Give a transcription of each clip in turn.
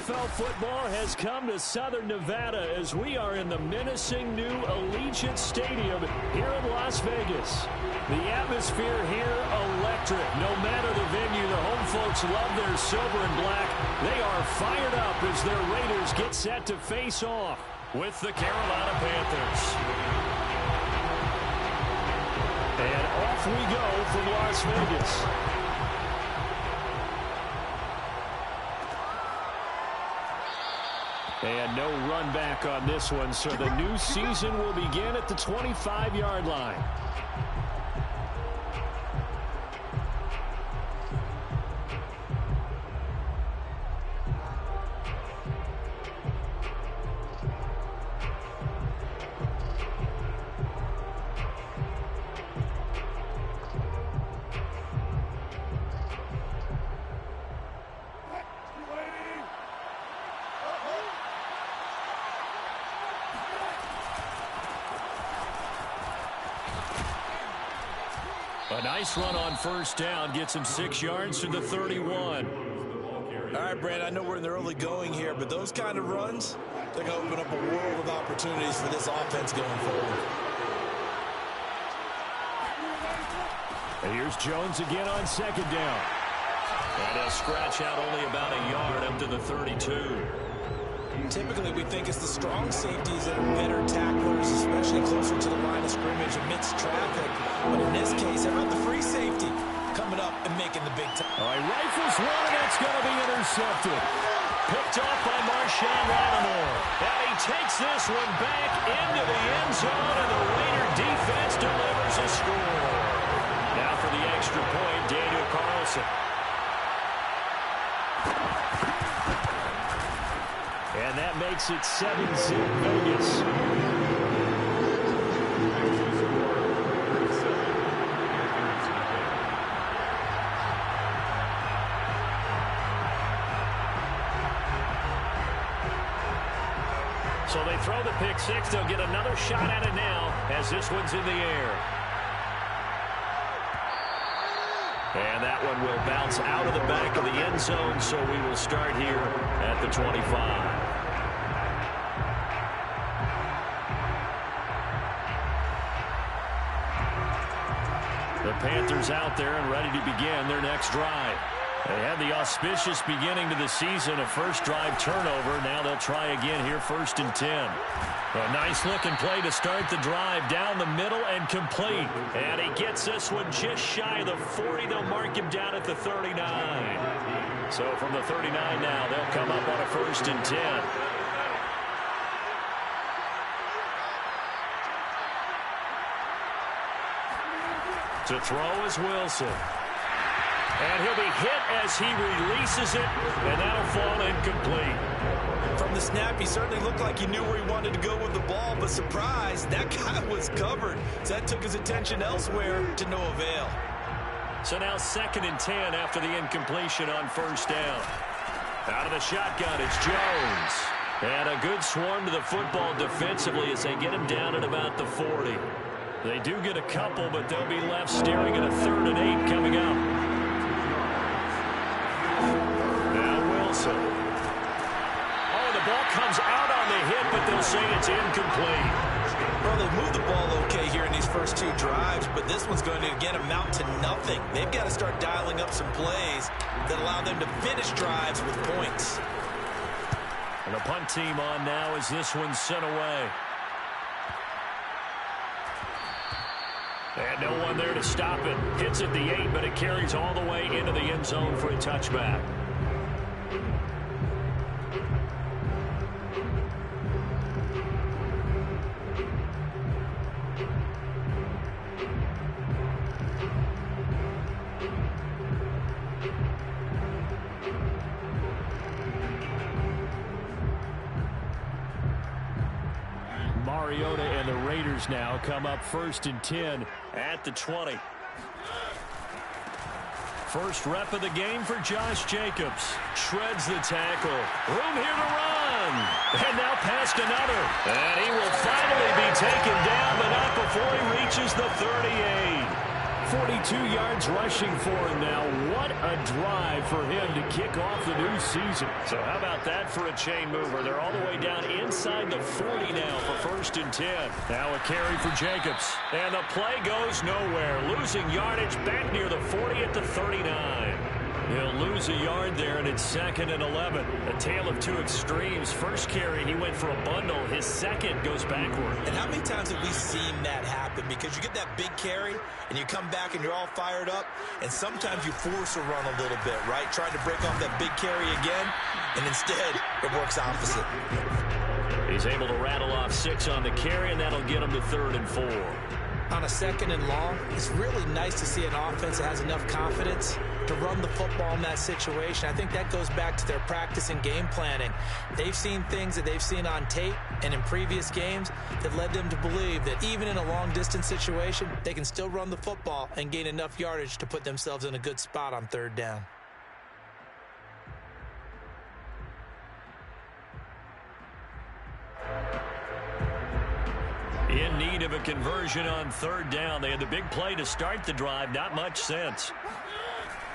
NFL football has come to Southern Nevada as we are in the menacing new Allegiant Stadium here in Las Vegas. The atmosphere here electric. No matter the venue, the home folks love their silver and black. They are fired up as their Raiders get set to face off with the Carolina Panthers. And off we go from Las Vegas. And no run back on this one, so the new season will begin at the 25-yard line. A nice run on first down. Gets him 6 yards to the 31. All right, Brand, I know we're in the early going here, but those kind of runs, they're going to open up a world of opportunities for this offense going forward. And here's Jones again on second down. And he'll scratch out only about a yard up to the 32. Typically, we think it's the strong safeties that are better tacklers, especially closer to the line of scrimmage amidst traffic. But in this case, how about the free safety coming up and making the big time? All right, rifles one, and it's going to be intercepted. Picked off by Marshawn Lattimore. And he takes this one back into the end zone, and the Raider defense delivers a score. Now for the extra point, Daniel Carlson. And that makes it 7-zip Vegas. So they throw the pick six. They'll get another shot at it now as this one's in the air. And that one will bounce out of the back of the end zone, so we will start here at the 25. The Panthers out there and ready to begin their next drive. They had the auspicious beginning to the season, a first drive turnover. Now they'll try again here, 1st and 10. A nice-looking play to start the drive down the middle and complete. And he gets this one just shy of the 40. They'll mark him down at the 39. So from the 39 now, they'll come up on a 1st and 10. To throw is Wilson. And he'll be hit as he releases it, and that'll fall incomplete. From the snap, he certainly looked like he knew where he wanted to go with the ball, but surprise, that guy was covered. So that took his attention elsewhere to no avail. So now 2nd and 10 after the incompletion on first down. Out of the shotgun, it's Jones. And a good swarm to the football defensively as they get him down at about the 40. They do get a couple, but they'll be left staring at a 3rd and 8 coming up. Now Wilson. Oh, the ball comes out on the hit, but they'll say it's incomplete. Well, they moved the ball okay here in these first 2 drives, but this one's going to, again, amount to nothing. They've got to start dialing up some plays that allow them to finish drives with points. And the punt team on now as this one's sent away. And no one there to stop it. Hits at the 8, but it carries all the way into the end zone for a touchback. Mariota and the Raiders now come up 1st and 10 at the 20. First rep of the game for Josh Jacobs. Shreds the tackle. Room here to run. And now past another. And he will finally be taken down, but not before he reaches the 38. 42 yards rushing for him now. What a drive for him to kick off the new season. So how about that for a chain mover? They're all the way down inside the 40 now for 1st and 10. Now a carry for Jacobs. And the play goes nowhere. Losing yardage back near the 40 at the 39. He'll lose a yard there, and it's 2nd and 11. A tale of two extremes. First carry, he went for a bundle. His second goes backward. And how many times have we seen that happen? Because you get that big carry, and you come back, and you're all fired up, and sometimes you force a run a little bit, right? Trying to break off that big carry again, and instead, it works opposite. He's able to rattle off 6 on the carry, and that'll get him to 3rd and 4. On a 2nd and long, it's really nice to see an offense that has enough confidence to run the football in that situation. I think that goes back to their practice and game planning. They've seen things that they've seen on tape and in previous games that led them to believe that even in a long-distance situation, they can still run the football and gain enough yardage to put themselves in a good spot on 3rd down. In need of a conversion on 3rd down. They had the big play to start the drive. Not much sense.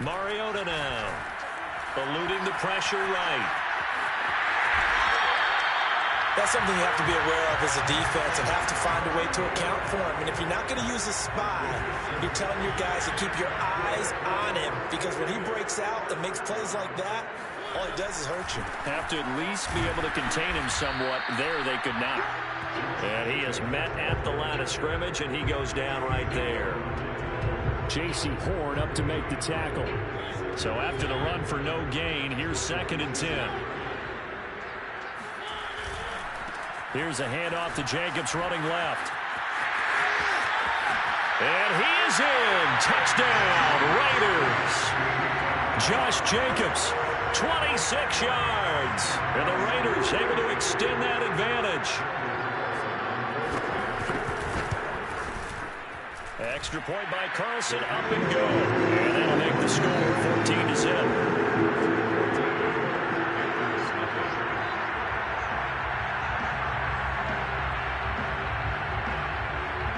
Mariota now. Eluding the pressure right. That's something you have to be aware of as a defense and have to find a way to account for him. And if you're not going to use a spy, you're telling your guys to keep your eyes on him. Because when he breaks out and makes plays like that, all he does is hurt you. Have to at least be able to contain him somewhat. There they could not. And he is met at the line of scrimmage, and he goes down right there. J.C. Horn up to make the tackle. So after the run for no gain, here's 2nd and 10. Here's a handoff to Jacobs running left. And he is in. Touchdown, Raiders. Josh Jacobs, 26 yards. And the Raiders able to extend that advantage. Extra point by Carlson, up and go. And that'll make the score 14-7.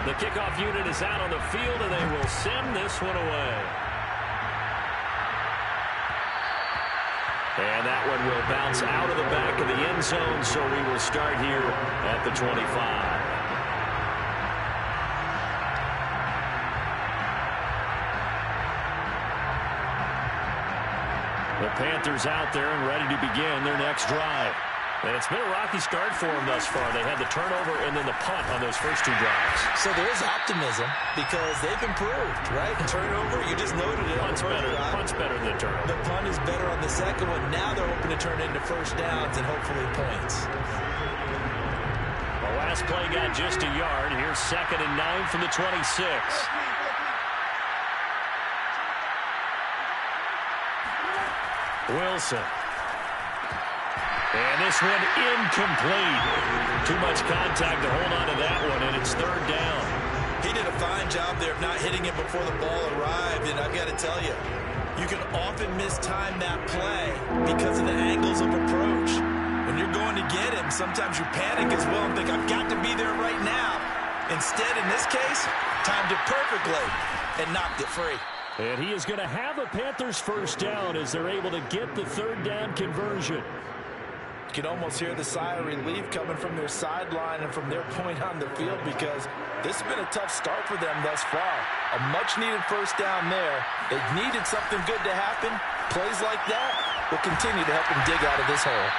The kickoff unit is out on the field, and they will send this one away. And that one will bounce out of the back of the end zone, so we will start here at the 25. The Panthers out there and ready to begin their next drive. And it's been a rocky start for them thus far. They had the turnover and then the punt on those first 2 drives. So there is optimism because they've improved, right? Turnover, you just noted it. Punt's better than the turnover. The punt is better on the second one. Now they're hoping to turn it into first downs and hopefully points. The last play got just a yard. Here's 2nd and 9 from the 26. Wilson. And this one incomplete. Too much contact to hold on to that one, and it's 3rd down. He did a fine job there of not hitting it before the ball arrived, and I've got to tell you, you can often mistime that play because of the angles of approach. When you're going to get him, sometimes you panic as well and think, I've got to be there right now. Instead, in this case, timed it perfectly and knocked it free. And he is going to have a Panthers first down as they're able to get the 3rd down conversion. You can almost hear the sigh of relief coming from their sideline and from their point on the field because this has been a tough start for them thus far. A much-needed first down there. They've needed something good to happen. Plays like that will continue to help them dig out of this hole.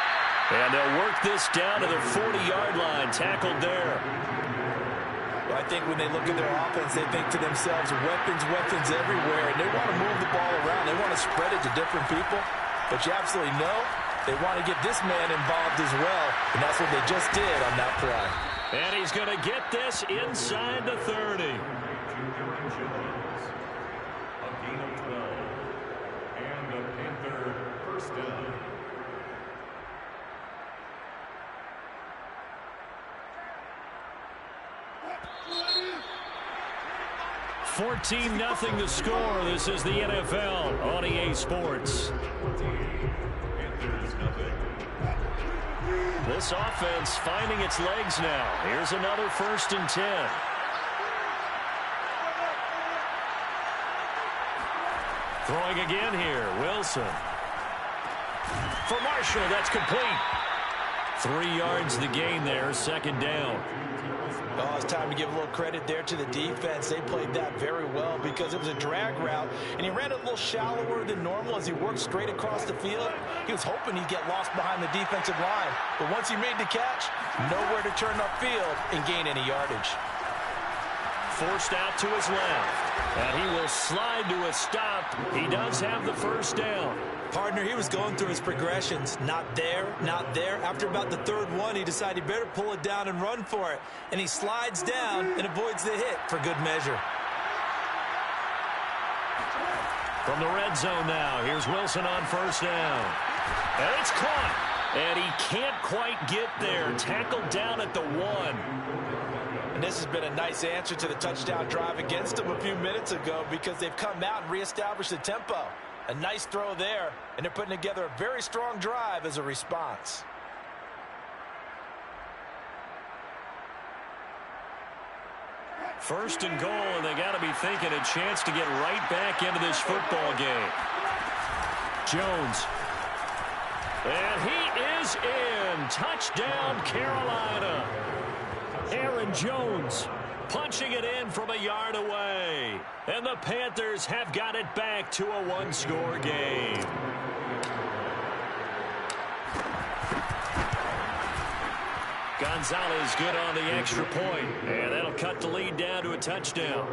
And they'll work this down to the 40-yard line, tackled there. I think when they look at their offense, they think to themselves, weapons everywhere, and they want to move the ball around. They want to spread it to different people, but you absolutely know they want to get this man involved as well, and that's what they just did on that play. And he's going to get this inside the 30. A gain of 12, and the Panther first down. 14-0 the score. This is the NFL on EA Sports. This offense finding its legs now. Here's another 1st and 10. Throwing again here, Wilson. For Marshall, that's complete. 3 yards the gain there, second down. Oh, it's time to give a little credit there to the defense. They played that very well because it was a drag route, and he ran it a little shallower than normal as he worked straight across the field. He was hoping he'd get lost behind the defensive line, but once he made the catch, nowhere to turn upfield and gain any yardage. Forced out to his left, and he will slide to a stop. He does have the first down. Partner, he was going through his progressions. Not there, not there. After about the third one, he decided he better pull it down and run for it. And he slides down and avoids the hit for good measure. From the red zone now, here's Wilson on first down. And it's caught. And he can't quite get there. Tackled down at the 1. And this has been a nice answer to the touchdown drive against them a few minutes ago because they've come out and reestablished the tempo. A nice throw there, and they're putting together a very strong drive as a response. First and goal, and they got to be thinking a chance to get right back into this football game. Jones. And he is in. Touchdown, Carolina. Aaron Jones punching it in from a yard away. And the Panthers have got it back to a 1-score game. Gonzalez good on the extra point. And that'll cut the lead down to a touchdown.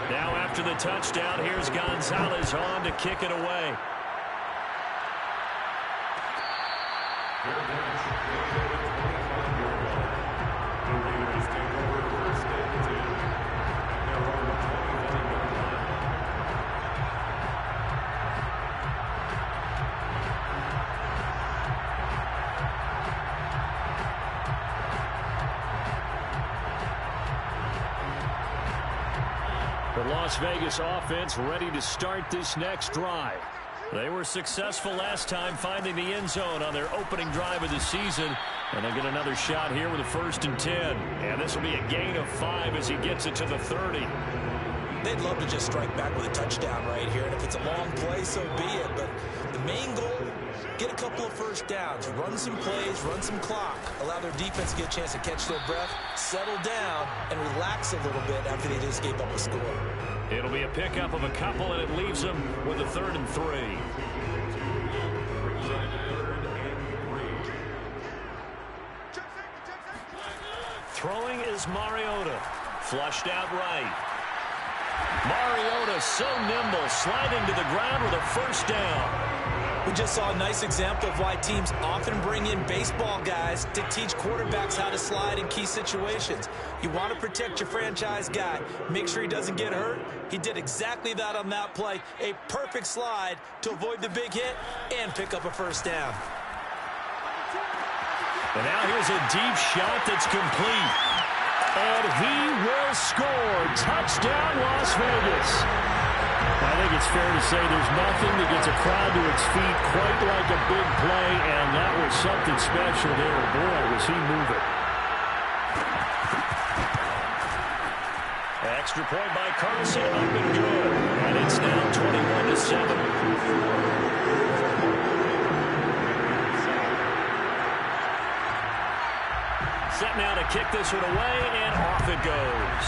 Now after the touchdown, here's Gonzalez on to kick it away. The Las Vegas offense ready to start this next drive. They were successful last time finding the end zone on their opening drive of the season. And they'll get another shot here with a 1st and 10. And this will be a gain of 5 as he gets it to the 30. They'd love to just strike back with a touchdown right here. And if it's a long play, so be it. But the main goal, get a couple of first downs. Run some plays, run some clock. Allow their defense to get a chance to catch their breath, settle down, and relax a little bit after they just gave up a score. It'll be a pickup of a couple, and it leaves them with a 3rd and 3. Throwing is Mariota. Flushed out right. Mariota so nimble, sliding to the ground with a first down. We just saw a nice example of why teams often bring in baseball guys to teach quarterbacks how to slide in key situations. You want to protect your franchise guy. Make sure he doesn't get hurt. He did exactly that on that play. A perfect slide to avoid the big hit and pick up a first down. And now here's a deep shot that's complete. And he will score. Touchdown, Las Vegas. I think it's fair to say there's nothing that gets a crowd to its feet quite like a big play, and that was something special there. Boy, was he moving. Extra point by Carlson, up and good. And it's now 21-7. Set now to kick this one away, and off it goes.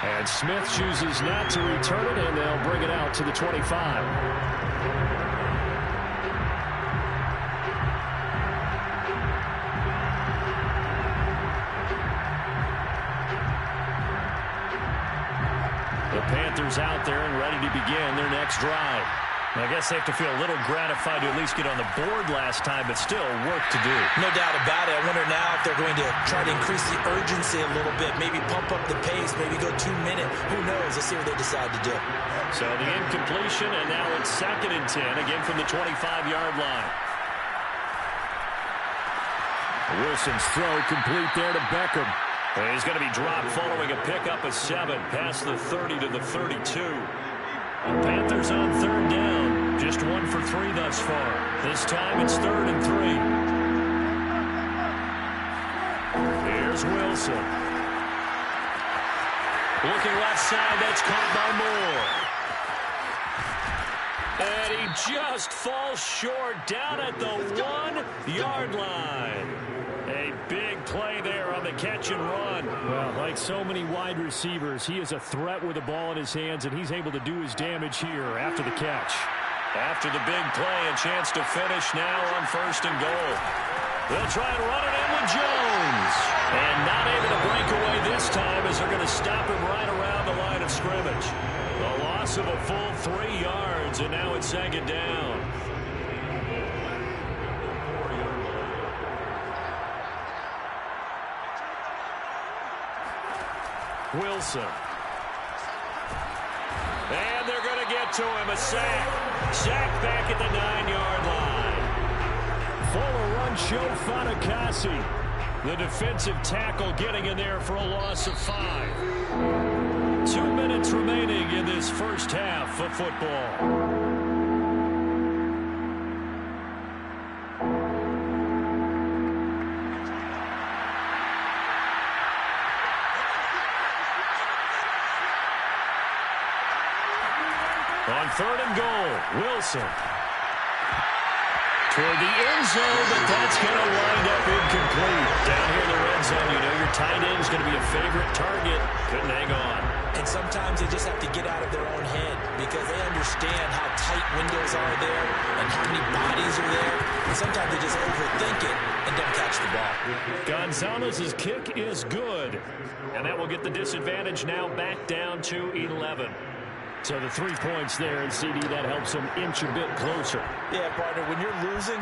And Smith chooses not to return it, and they'll bring it out to the 25. The Panthers out there and ready to begin their next drive. I guess they have to feel a little gratified to at least get on the board last time, but still work to do. No doubt about it. I wonder now if they're going to try to increase the urgency a little bit, maybe pump up the pace, maybe go 2-minute. Who knows? Let's see what they decide to do. So the incompletion, and now it's 2nd and 10, again from the 25-yard line. Wilson's throw complete there to Beckham. And he's going to be dropped following a pickup of 7 past the 30 to the 32. The Panthers on 3rd down. Just 1 for 3 thus far. This time it's 3rd and 3. Here's Wilson. Looking left side, that's caught by Moore. And he just falls short down at the 1-yard line. A big play there on the catch and run. Well, like so many wide receivers, he is a threat with the ball in his hands, and he's able to do his damage here after the catch. After the big play, a chance to finish now on 1st and goal. They'll try and run it in with Jones. And not able to break away this time as they're going to stop him right around the line of scrimmage. A loss of a full 3 yards, and now it's 2nd down. Wilson. And they're going to get to him. A sack. Sack back at the 9-yard line. Former run show Fatukasi. The defensive tackle getting in there for a loss of 5. 2 minutes remaining in this first half of football. On 3rd and goal, Wilson. Toward the end zone, but that's going to wind up incomplete. Down here in the red zone, you know your tight end is going to be a favorite target. Couldn't hang on. And sometimes they just have to get out of their own head because they understand how tight windows are there and how many bodies are there. And sometimes they just overthink it and don't catch the ball. Gonzalez's kick is good. And that will get the disadvantage now back down to 11. So the 3 points there, and CD, that helps them inch a bit closer. Yeah, partner, when you're losing,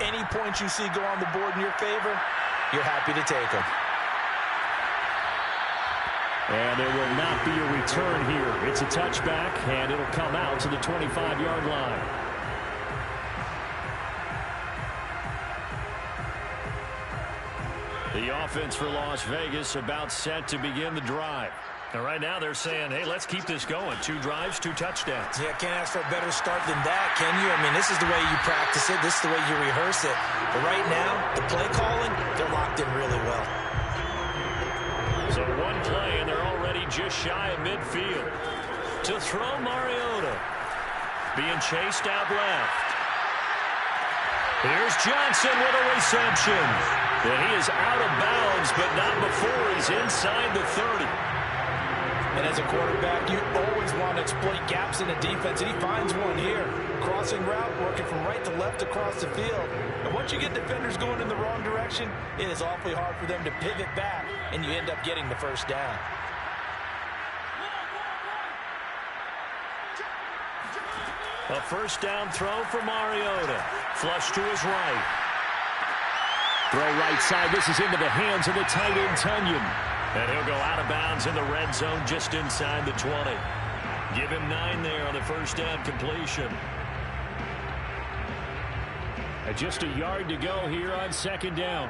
any points you see go on the board in your favor, you're happy to take them. And there will not be a return here. It's a touchback, and it'll come out to the 25-yard line. The offense for Las Vegas about set to begin the drive. And right now they're saying, hey, let's keep this going. 2 drives, 2 touchdowns. Yeah, can't ask for a better start than that, can you? I mean, this is the way you practice it. This is the way you rehearse it. But right now, the play calling, they're locked in really well. So 1 play, and they're already just shy of midfield. To throw, Mariota. Being chased out left. Here's Johnson with a reception. And he is out of bounds, but not before he's inside the 30. And as a quarterback, you always want to exploit gaps in the defense, and he finds one here. Crossing route, working from right to left across the field. And once you get defenders going in the wrong direction, it is awfully hard for them to pivot back, and you end up getting the first down. A first down throw for Mariota. Flush to his right. Throw right side. This is into the hands of the tight end, Tunyon. And he'll go out of bounds in the red zone just inside the 20. Give him 9 there on the first down completion. And just a yard to go here on 2nd down.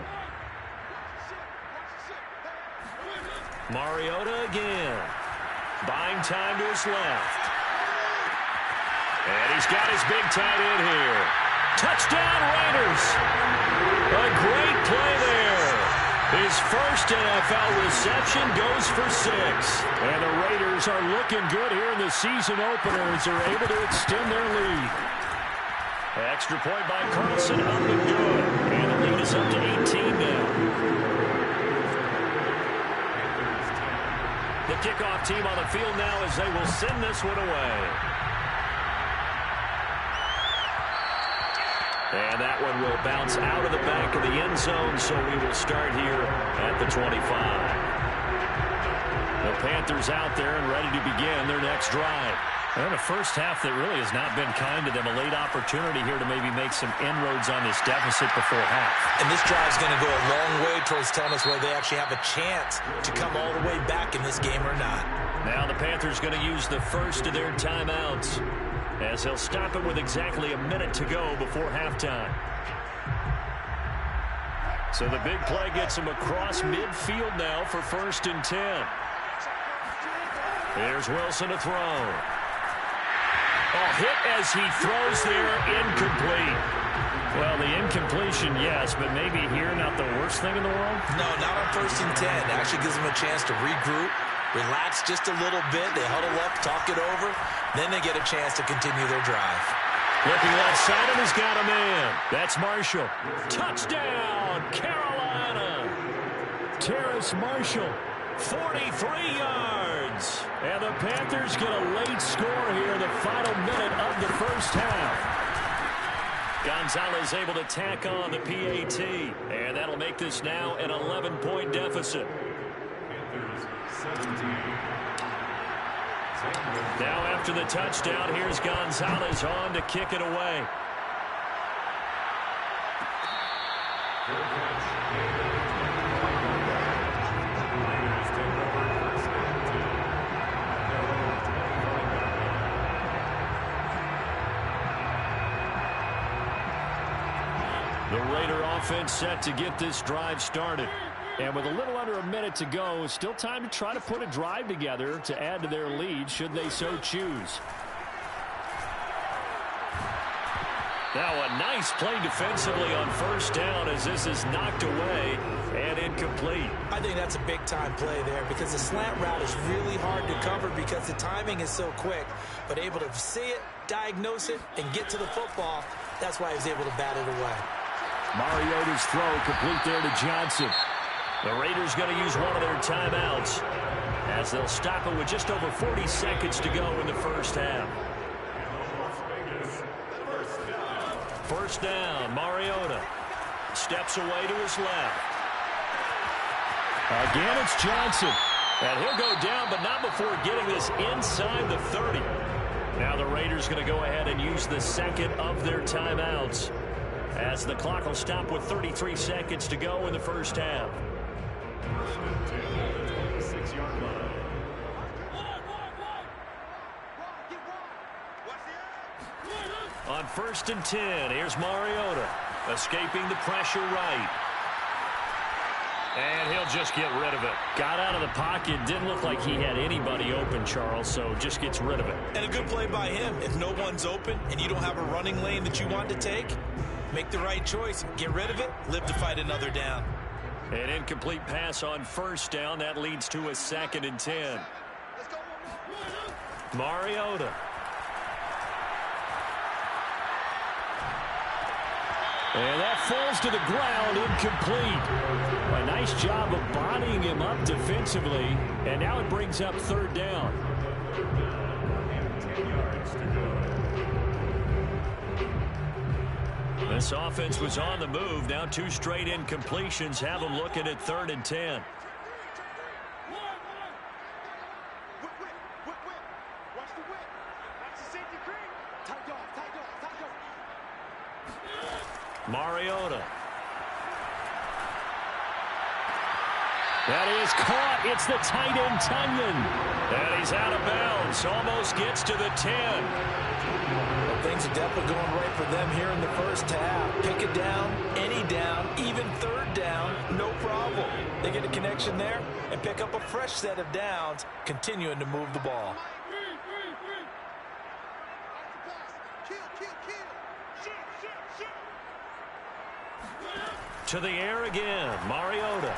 Mariota again. Buying time to his left. And he's got his big tight end here. Touchdown Raiders. A great play there. His first NFL reception goes for 6. And the Raiders are looking good here in the season opener as they're able to extend their lead. Extra point by Carlson, up and good. And the lead is up to 18 now. The kickoff team on the field now as they will send this one away. And that one will bounce out of the back of the end zone, so we will start here at the 25. The Panthers out there and ready to begin their next drive. And a first half that really has not been kind to them. A late opportunity here to maybe make some inroads on this deficit before half. And this drive's going to go a long way towards telling us whether they actually have a chance to come all the way back in this game or not. Now the Panthers going to use the first of their timeouts, as he'll stop it with exactly a minute to go before halftime. So the big play gets him across midfield now for 1st and 10. Here's Wilson to throw. Oh, hit as he throws there, incomplete. Well, the incompletion, yes, but maybe here not the worst thing in the world? No, not on 1st and 10. Actually gives them a chance to regroup, relax just a little bit. They huddle up, talk it over. Then they get a chance to continue their drive. Looking left side, and he's got a man. That's Marshall. Touchdown, Carolina. Terrace Marshall, 43 yards. And the Panthers get a late score here in the final minute of the first half. Gonzalez able to tack on the PAT, and that'll make this now an 11-point deficit. Now after the touchdown, here's Gonzalez on to kick it away. The Raider offense set to get this drive started. And with a little under a minute to go, still time to try to put a drive together to add to their lead should they so choose. Now a nice play defensively on 1st down as this is knocked away and incomplete. I think that's a big-time play there because the slant route is really hard to cover because the timing is so quick. But able to see it, diagnose it, and get to the football, that's why he was able to bat it away. Mariota's throw complete there to Johnson. The Raiders going to use one of their timeouts as they'll stop it with just over 40 seconds to go in the first half. 1st down, Mariota steps away to his left. Again, it's Johnson. And he'll go down, but not before getting this inside the 30. Now the Raiders going to go ahead and use the second of their timeouts as the clock will stop with 33 seconds to go in the first half. On 1st and 10, here's Mariota escaping the pressure right. And he'll just get rid of it. Got out of the pocket. Didn't look like he had anybody open, Charles, so just gets rid of it. And a good play by him. If no one's open and you don't have a running lane that you want to take, make the right choice. Get rid of it. Live to fight another down. An incomplete pass on 1st down. That leads to a 2nd and 10. Mariota. And that falls to the ground, incomplete. A nice job of bodying him up defensively. And now it brings up 3rd down. This offense was on the move. Now 2 straight incompletions have them looking at 3rd and 10. Mariota. That is caught. It's the tight end, Tunyon. And he's out of bounds. Almost gets to the 10. Well, things are definitely going right for them here in the first half. Pick it down, any down, even 3rd down, no problem. They get a connection there and pick up a fresh set of downs, continuing to move the ball. To the air again, Mariota.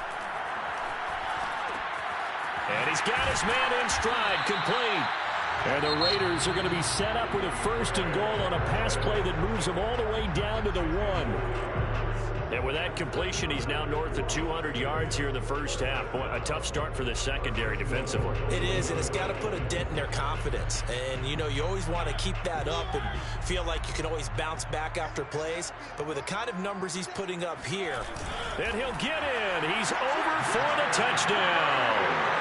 And he's got his man in stride, complete. And the Raiders are going to be set up with a 1st and goal on a pass play that moves them all the way down to the 1. And with that completion, he's now north of 200 yards here in the first half. Boy, a tough start for the secondary defensively. It is, and it's got to put a dent in their confidence. And, you know, you always want to keep that up and feel like you can always bounce back after plays. But with the kind of numbers he's putting up here. And he'll get in. He's over for the touchdown.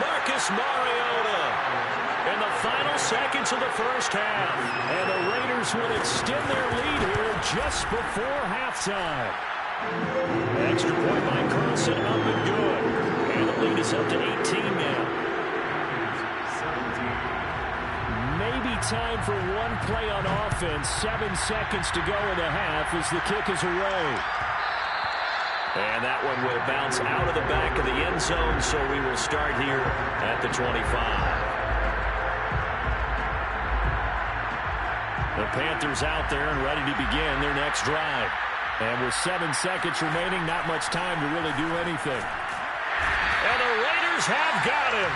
Marcus Mariota in the final seconds of the first half. And the Raiders will extend their lead here just before halftime. Extra point by Carlson, up and good. And the lead is up to 18 now. Maybe time for one play on offense. 7 seconds to go in the half as the kick is away. And that one will bounce out of the back of the end zone, so we will start here at the 25. Panthers out there and ready to begin their next drive. And with 7 seconds remaining, not much time to really do anything. And the Raiders have got him.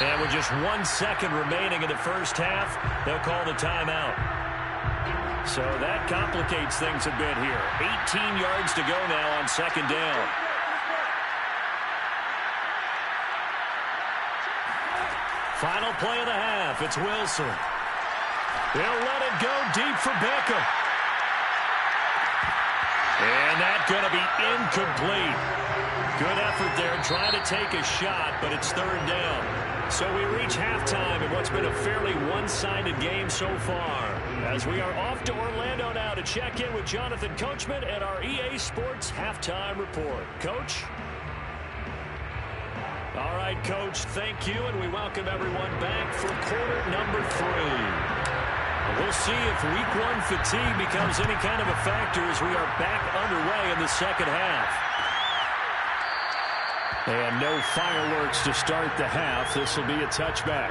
And with just 1 second remaining in the first half, they'll call the timeout. So that complicates things a bit here. 18 yards to go now on second down. Final play of the half. It's Wilson. They'll let it go deep for Beckham. And that's going to be incomplete. Good effort there trying to take a shot, but it's third down. So we reach halftime in what's been a fairly one-sided game so far. As we are off to Orlando now to check in with Jonathan Coachman and our EA Sports Halftime Report. Coach? All right, Coach, thank you, and we welcome everyone back for quarter number 3. We'll see if week 1 fatigue becomes any kind of a factor as we are back underway in the second half. And no fireworks to start the half. This will be a touchback.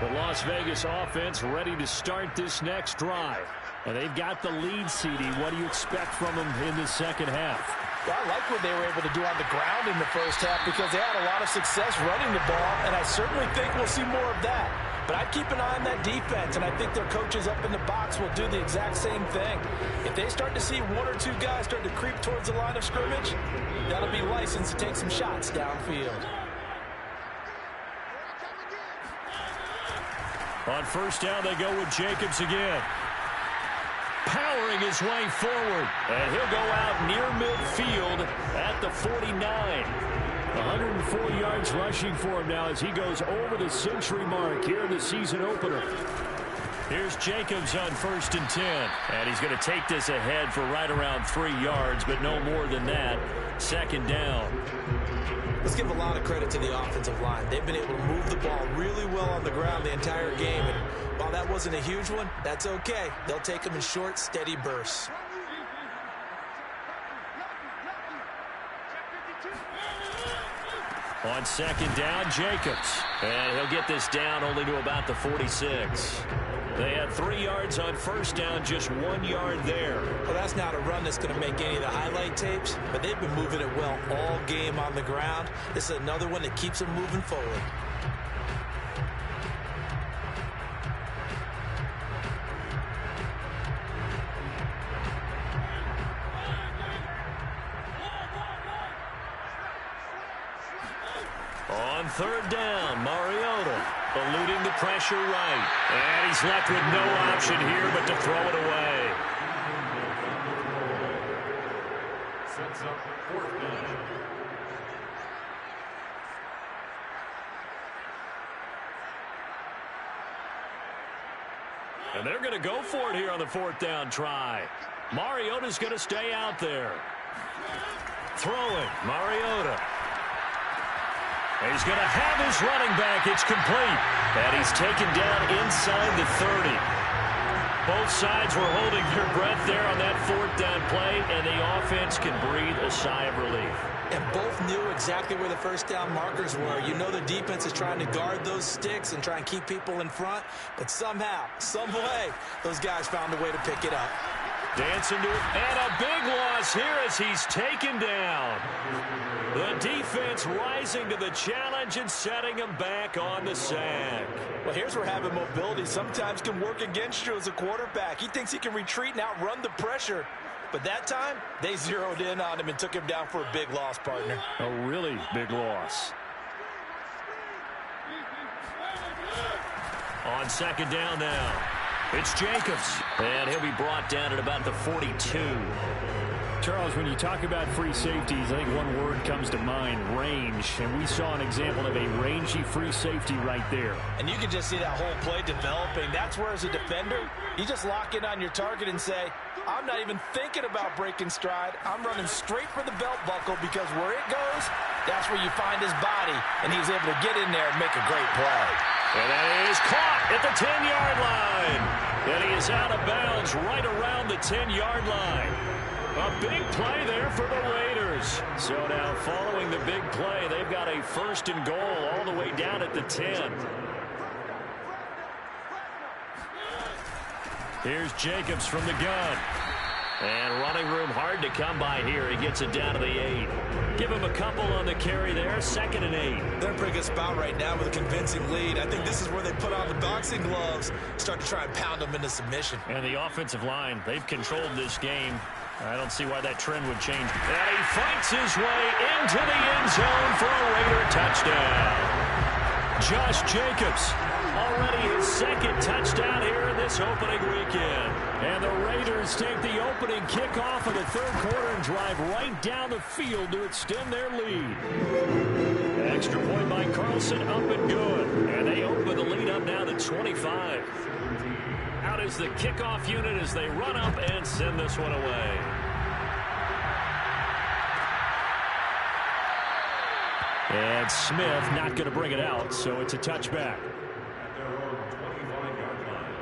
The Las Vegas offense ready to start this next drive. And they've got the lead, CD. What do you expect from them in the second half? Well, I like what they were able to do on the ground in the first half because they had a lot of success running the ball, and I certainly think we'll see more of that. But I'd keep an eye on that defense, and I think their coaches up in the box will do the exact same thing. If they start to see 1 or 2 guys start to creep towards the line of scrimmage, that'll be licensed to take some shots downfield. On first down, they go with Jacobs again. Powering his way forward. And he'll go out near midfield at the 49. 104 yards rushing for him now as he goes over the century mark here in the season opener. Here's Jacobs on 1st and 10. And he's going to take this ahead for right around 3 yards, but no more than that. Second down. Let's give a lot of credit to the offensive line. They've been able to move the ball really well on the ground the entire game. And while that wasn't a huge one, that's okay. They'll take them in short, steady bursts. On second down, Jacobs. And he'll get this down only to about the 46. They had 3 yards on first down, just 1 yard there. Well, that's not a run that's going to make any of the highlight tapes, but they've been moving it well all game on the ground. This is another one that keeps them moving forward. On third down, Mariota eluding the pressure right. And he's left with no option here but to throw it away. Sets up 4th down. And they're going to go for it here on the 4th down try. Mariota's going to stay out there. Throwing, Mariota. He's going to have his running back. It's complete. And he's taken down inside the 30. Both sides were holding their breath there on that 4th down play, and the offense can breathe a sigh of relief. And both knew exactly where the first down markers were. You know the defense is trying to guard those sticks and try and keep people in front, but somehow, some way, those guys found a way to pick it up. Dancing to it, and a big loss here as he's taken down. The defense rising to the challenge and setting him back on the sack. Well, here's where having mobility sometimes can work against you as a quarterback. He thinks he can retreat and outrun the pressure. But that time, they zeroed in on him and took him down for a big loss, partner. A really big loss. On second down now, it's Jacobs. And he'll be brought down at about the 42. Charles, when you talk about free safeties, I think one word comes to mind, range. And we saw an example of a rangy free safety right there. And you can just see that whole play developing. That's where, as a defender, you just lock in on your target and say, I'm not even thinking about breaking stride. I'm running straight for the belt buckle, because where it goes, that's where you find his body. And he was able to get in there and make a great play. And that is caught at the 10-yard line. And he is out of bounds right around the 10-yard line. A big play there for the Raiders. So now following the big play, they've got a 1st and goal all the way down at the 10. Here's Jacobs from the gun. And running room hard to come by here. He gets it down to the 8. Give him a couple on the carry there. 2nd and 8. They're in a pretty good spot right now with a convincing lead. I think this is where they put on the boxing gloves, start to try and pound them into submission. And the offensive line, they've controlled this game. I don't see why that trend would change. And he fights his way into the end zone for a Raider touchdown. Josh Jacobs, already his 2nd touchdown here in this opening weekend. And the Raiders take the opening kickoff of the 3rd quarter and drive right down the field to extend their lead. Extra point by Carlson, up and good. And they open the lead up now to 25. Out is the kickoff unit as they run up and send this one away. And Smith not going to bring it out, so it's a touchback. At their own 25-yard line.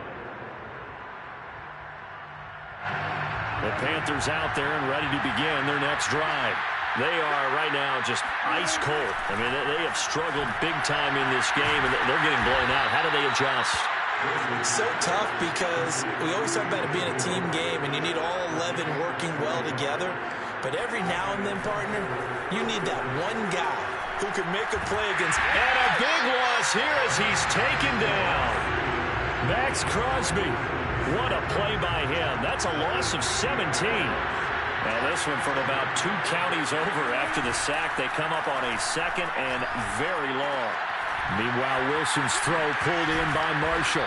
The Panthers out there and ready to begin their next drive. They are right now just ice cold. I mean, they have struggled big time in this game, and they're getting blown out. How do they adjust? So tough, because we always talk about it being a team game, and you need all 11 working well together. But every now and then, partner, you need that one guy who can make a play against. And a big loss here as he's taken down. Max Crosby. What a play by him. That's a loss of 17. Now this one from about 2 counties over after the sack. They come up on a 2nd and very long. Meanwhile, Wilson's throw pulled in by Marshall.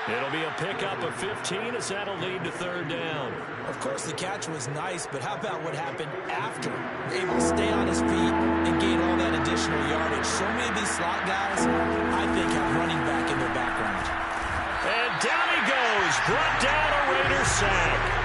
It'll be a pickup of 15 as that'll lead to 3rd down. Of course, the catch was nice, but how about what happened after? Able to stay on his feet and gain all that additional yardage. So many of these slot guys, I think, have running back in their background. And down he goes. Brought down a Raider sack.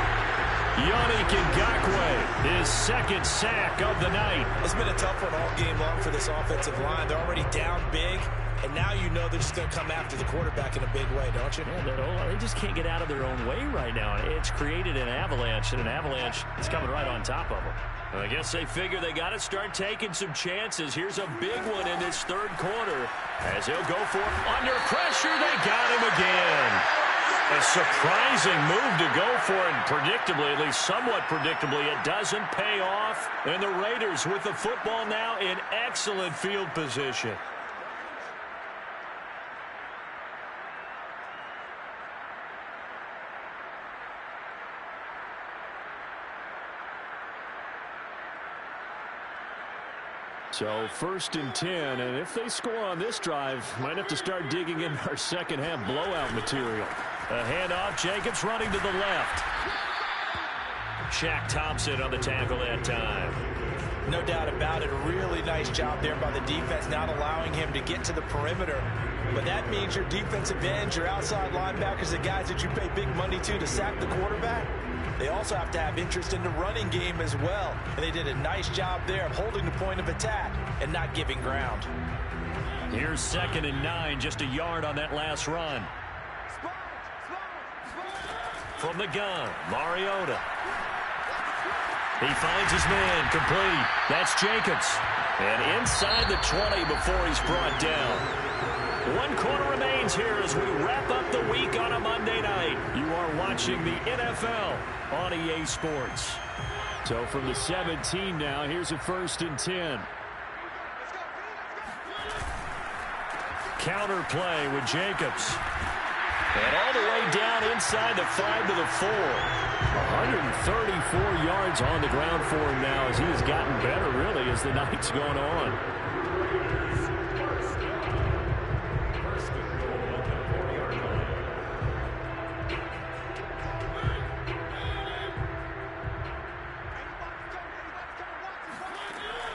Yannick Ngakoue, his 2nd sack of the night. It's been a tough one all game long for this offensive line. They're already down big, and now you know they're just going to come after the quarterback in a big way, don't you? Yeah, they just can't get out of their own way right now. It's created an avalanche, and an avalanche is coming right on top of them. I guess they figure they got to start taking some chances. Here's a big one in this 3rd quarter. As he'll go for it. Under pressure, they got him again. A surprising move to go for it. Predictably, at least somewhat predictably, it doesn't pay off. And the Raiders with the football now in excellent field position. So 1st and 10, and if they score on this drive, might have to start digging in our 2nd half blowout material. A handoff, Jacobs running to the left. Shaq Thompson on the tackle that time. No doubt about it. A really nice job there by the defense, not allowing him to get to the perimeter. But that means your defensive ends, your outside linebackers, the guys that you pay big money to sack the quarterback, they also have to have interest in the running game as well. And they did a nice job there of holding the point of attack and not giving ground. Here's 2nd and 9, just a yard on that last run. From the gun, Mariota. He finds his man, complete. That's Jacobs. And inside the 20 before he's brought down. 1 quarter remains here as we wrap up the week on a Monday night. You are watching the NFL on EA Sports. So from the 17 now, here's a 1st and 10. Counter play with Jacobs. And all the way down inside the 5 to the 4. 134 yards on the ground for him now as he has gotten better, really, as the night's gone on.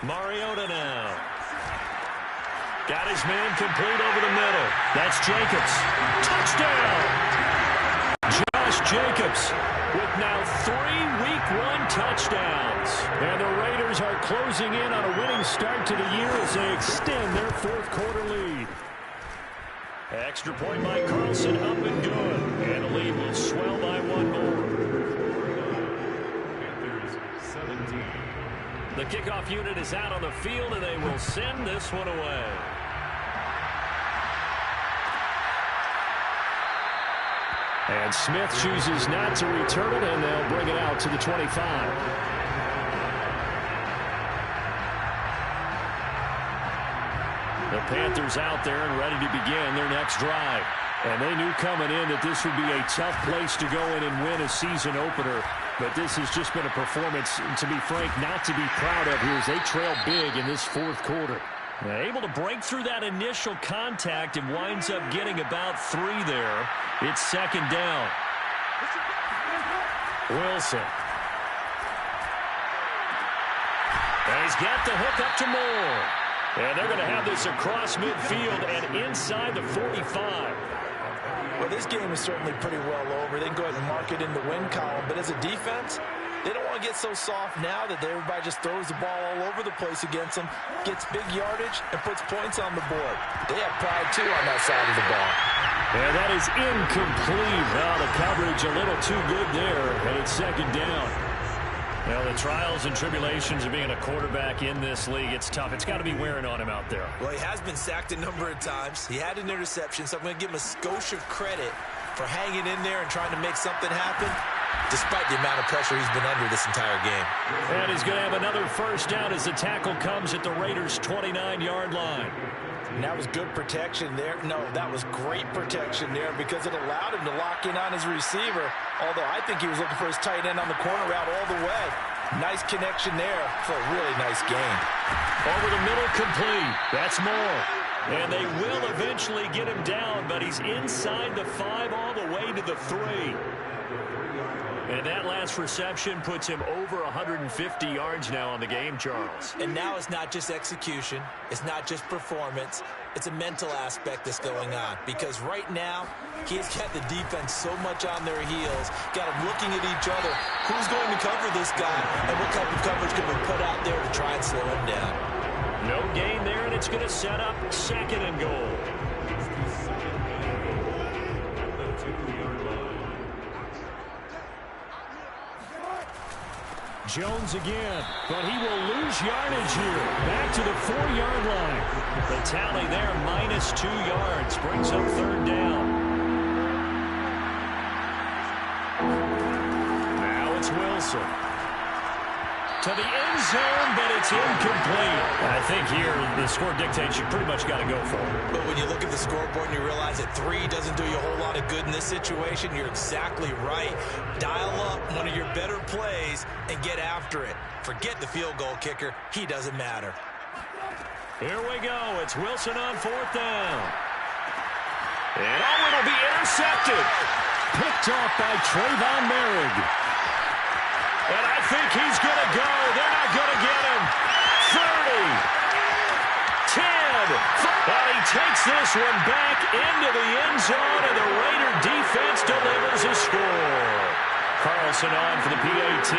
Mariota now. Got his man complete over the middle. That's Jacobs. Touchdown! Josh Jacobs with now 3 Week 1 touchdowns. And the Raiders are closing in on a winning start to the year as they extend their fourth quarter lead. Extra point by Carlson, up and good. And the lead will swell by 1 more. Panthers 17. The kickoff unit is out on the field, and they will send this one away. And Smith chooses not to return it, and they'll bring it out to the 25. The Panthers out there and ready to begin their next drive. And they knew coming in that this would be a tough place to go in and win a season opener. But this has just been a performance, to be frank, not to be proud of here as they trail big in this fourth quarter. Able to break through that initial contact and winds up getting about 3 there. It's second down. Wilson. And he's got the hook up to Moore. And they're going to have this across midfield and inside the 45. Well, this game is certainly pretty well over. They can go ahead and mark it in the win column. But as a defense, they don't want to get so soft now that everybody just throws the ball all over the place against them, gets big yardage, and puts points on the board. They have pride, too, on that side of the ball. And that is incomplete. Well, the coverage a little too good there, and it's second down. Well, the trials and tribulations of being a quarterback in this league, it's tough. It's got to be wearing on him out there. Well, he has been sacked a number of times. He had an interception, so I'm going to give him a skosh of credit for hanging in there and trying to make something happen, despite the amount of pressure he's been under this entire game. And he's going to have another first down as the tackle comes at the Raiders' 29-yard line. And that was good protection there. No, that was great protection there because it allowed him to lock in on his receiver, although I think he was looking for his tight end on the corner route all the way. Nice connection there for a really nice gain. Over the middle, complete. That's Moore. And they will eventually get him down, but he's inside the 5 all the way to the 3. And that last reception puts him over 150 yards now on the game, Charles. And now it's not just execution. It's not just performance. It's a mental aspect that's going on. Because right now, he's got the defense so much on their heels, got them looking at each other. Who's going to cover this guy? And what type of coverage can we put out there to try and slow him down? No gain there, and it's going to set up second and goal. Jones again, but he will lose yardage here. Back to the 4-yard line. The tally there, -2 yards, brings up third down. Now it's Wilson. To the end zone, but it's incomplete. I think here the score dictates you pretty much got to go for it. But when you look at the scoreboard and you realize that 3 doesn't do you a whole lot of good in this situation, you're exactly right. Dial up one of your better plays and get after it. Forget the field goal kicker. He doesn't matter. Here we go. It's Wilson on 4th down. And it'll be intercepted. Picked off by Trayvon Merrick. And I think he's going to go. They're not going to get him. 30. 10. And he takes this one back into the end zone, and the Raider defense delivers a score. Carlson on for the PAT.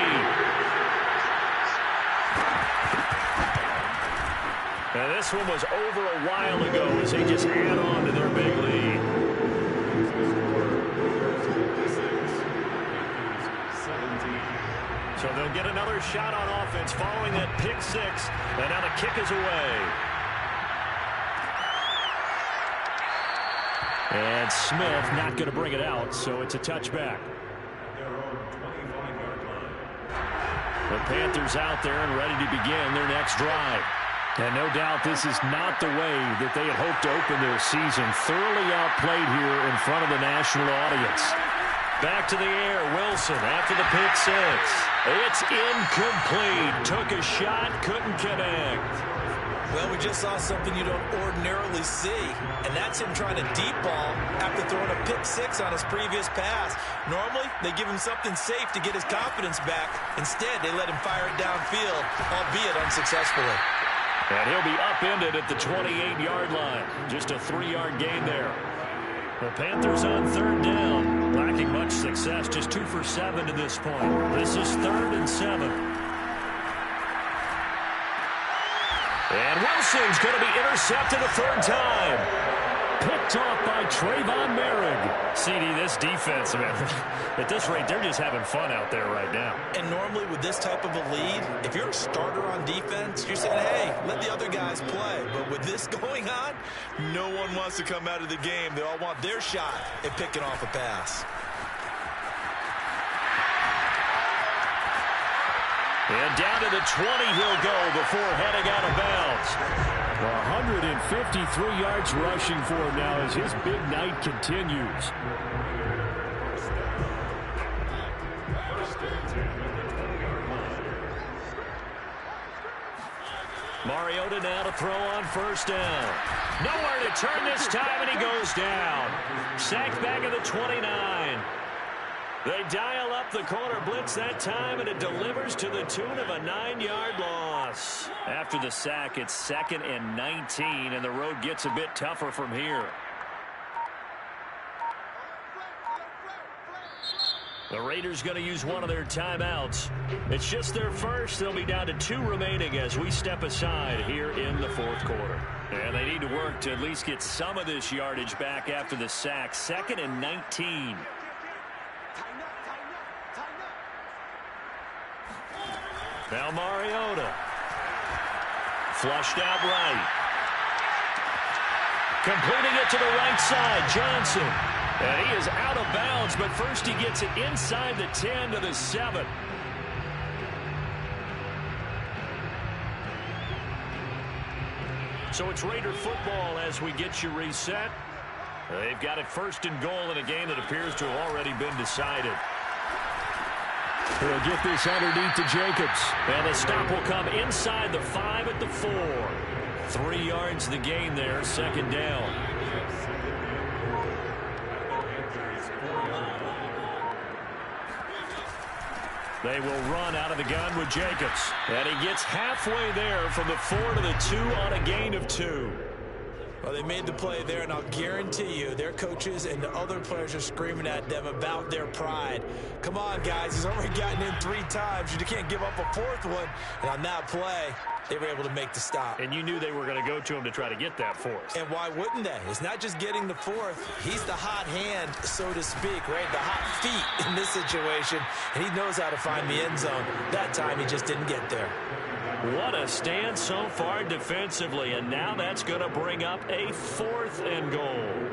And this one was over a while ago as they just add on to their big lead. So they'll get another shot on offense following that pick 6. And now the kick is away. And Smith not going to bring it out, so it's a touchback. The Panthers out there and ready to begin their next drive. And no doubt this is not the way that they had hoped to open their season. Thoroughly outplayed here in front of the national audience. Back to the air, Wilson after the pick 6. It's incomplete. Took a shot, couldn't connect. Well, we just saw something you don't ordinarily see, and that's him trying to deep ball after throwing a pick six on his previous pass. Normally, they give him something safe to get his confidence back. Instead, they let him fire it downfield, albeit unsuccessfully. And he'll be upended at the 28-yard line. Just a 3-yard gain there. The Panthers on third down. Lacking much success, just 2 for 7 to this point. This is 3rd and 7. And Wilson's going to be intercepted a third time. Picked off by Trayvon Merrick. CD, this defense, man, at this rate, they're just having fun out there right now. And normally with this type of a lead, if you're a starter on defense, you're saying, hey, let the other guys play. But with this going on, no one wants to come out of the game. They all want their shot at picking off a pass. And down to the 20 he'll go before heading out of bounds. 153 yards rushing for him now as his big night continues. Mariota now to throw on first down. Nowhere to turn this time, and he goes down. Sacked back at the 29. They dial up the corner blitz that time, and it delivers to the tune of a 9-yard loss. After the sack, it's 2nd and 19, and the road gets a bit tougher from here. The Raiders going to use one of their timeouts. It's just their first. They'll be down to 2 remaining as we step aside here in the 4th quarter. And they need to work to at least get some of this yardage back after the sack. 2nd and 19. Now Mariota. Flushed out right. Completing it to the right side. Johnson. And he is out of bounds, but first he gets it inside the 10 to the 7. So it's Raider football as we get you reset. They've got it 1st and goal in a game that appears to have already been decided. He'll get this underneath to Jacobs. And the stop will come inside the 5 at the 4. 3 yards the gain there, 2nd down. They will run out of the gun with Jacobs. And he gets halfway there from the 4 to the 2 on a gain of 2. Well, they made the play there, and I'll guarantee you their coaches and the other players are screaming at them about their pride. Come on, guys. He's already gotten in 3 times. You can't give up a 4th one. And on that play, they were able to make the stop. And you knew they were going to go to him to try to get that 4th. And why wouldn't they? It's not just getting the 4th. He's the hot hand, so to speak, right? The hot feet in this situation. And he knows how to find the end zone. That time, he just didn't get there. What a stand so far defensively, and now that's going to bring up a 4th and goal.